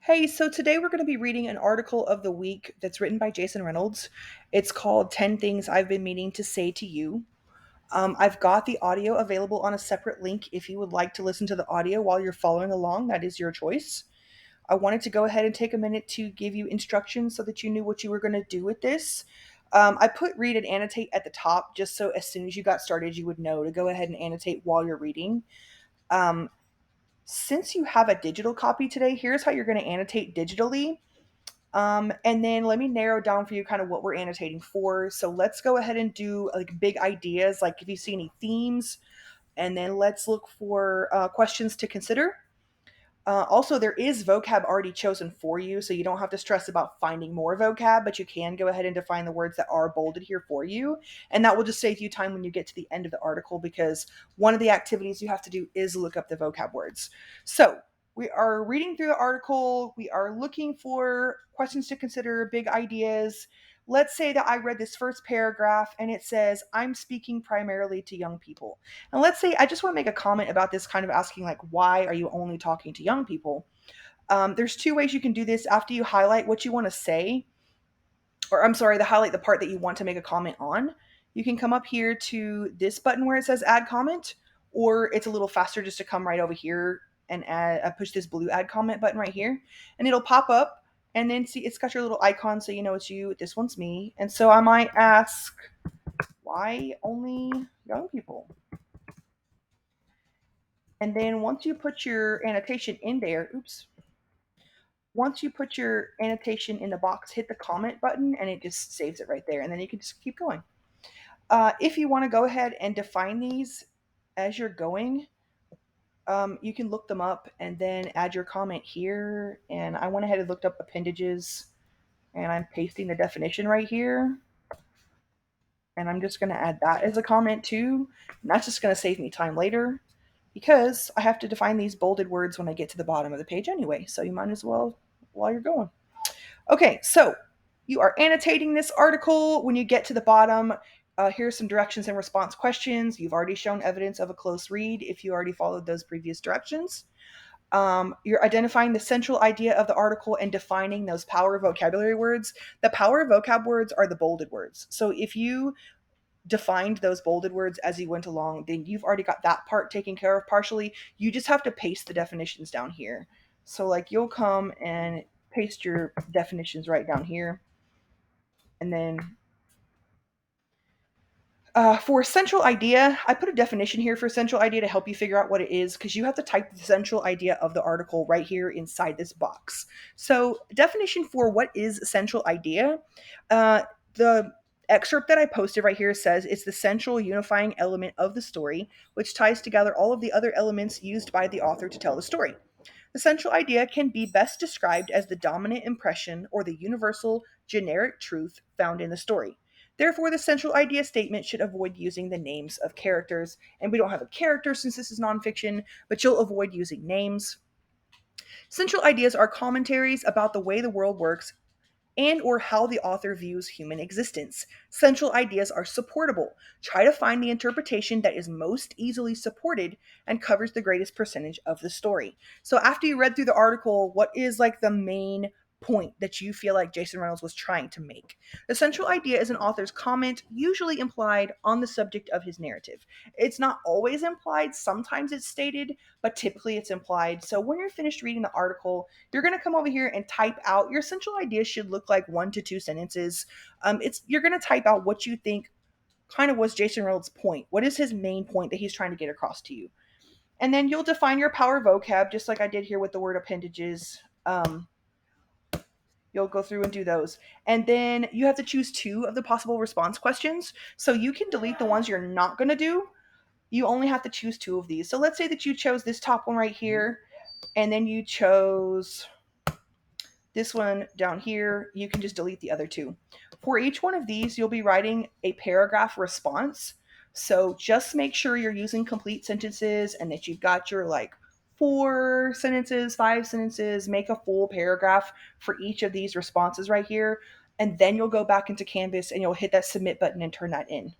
Hey, so today we're going to be reading an article of the week that's written by Jason Reynolds. It's called 10 Things I've Been Meaning to Say to You. I've got the audio available on a separate link if you would like to listen to the audio while you're following along. That is your choice. I wanted to go ahead and take a minute to give you instructions so that you knew what you were going to do with this. I put read and annotate at the top just so as soon as you got started, you would know to go ahead and annotate while you're reading. Um, since you have a digital copy today, here's how you're going to annotate digitally. And then let me narrow down for you kind of what we're annotating for. So let's go ahead and do like big ideas, like if you see any themes, and then let's look for questions to consider. Also, there is vocab already chosen for you, so you don't have to stress about finding more vocab, but you can go ahead and define the words that are bolded here for you. And that will just save you time when you get to the end of the article because one of the activities you have to do is look up the vocab words. So, we are reading through the article. We are looking for questions to consider, big ideas. Let's say that I read this first paragraph and it says, I'm speaking primarily to young people. And let's say I just want to make a comment about this, kind of asking, like, why are you only talking to young people? There's two ways you can do this after you highlight what you want to say, or I'm sorry, highlight the part that you want to make a comment on. You can come up here to this button where it says add comment, or it's a little faster just to come right over here and push this blue add comment button right here, and it'll pop up. And then see, it's got your little icon so you know it's you. This one's me. And so I might ask, why only young people? And then once you put your annotation in there, oops, once you put your annotation in the box, hit the comment button and it just saves it right there. And then you can just keep going. If you want to go ahead and define these as you're going, you can look them up and then add your comment here. And I went ahead and looked up appendages and I'm pasting the definition right here. And I'm just going to add that as a comment too. And that's just going to save me time later because I have to define these bolded words when I get to the bottom of the page anyway. So you might as well while you're going. Okay, so you are annotating this article. When you get to the bottom, here's some directions and response questions. You've already shown evidence of a close read if you already followed those previous directions. You're identifying the central idea of the article and defining those power vocabulary words. The power vocab words are the bolded words. So if you defined those bolded words as you went along, then you've already got that part taken care of partially. You just have to paste the definitions down here. So like you'll come and paste your definitions right down here. And then for central idea, I put a definition here for central idea to help you figure out what it is because you have to type the central idea of the article right here inside this box. So, definition for what is central idea, the excerpt that I posted right here says it's the central unifying element of the story, which ties together all of the other elements used by the author to tell the story. The central idea can be best described as the dominant impression or the universal generic truth found in the story. Therefore, the central idea statement should avoid using the names of characters. And we don't have a character since this is nonfiction, but you'll avoid using names. Central ideas are commentaries about the way the world works and or how the author views human existence. Central ideas are supportable. Try to find the interpretation that is most easily supported and covers the greatest percentage of the story. So after you read through the article, what is like the main point that you feel like Jason Reynolds was trying to make? The central idea is an author's comment, usually implied, on the subject of his narrative. It's not always implied, sometimes it's stated, but typically it's implied. So when you're finished reading the article, you're going to come over here and type out your central idea should look like 1 to 2 sentences. It's you're going to type out what you think kind of was Jason Reynolds' point. What is his main point that he's trying to get across to you? And then you'll define your power vocab just like I did here with the word appendages. You'll go through and do those. And then you have to choose two of the possible response questions. So you can delete the ones you're not going to do. You only have to choose two of these. So let's say that you chose this top one right here, and then you chose this one down here. You can just delete the other two. For each one of these, you'll be writing a paragraph response. So just make sure you're using complete sentences and that you've got your like 4 sentences, 5 sentences, make a full paragraph for each of these responses right here. And then you'll go back into Canvas and you'll hit that submit button and turn that in.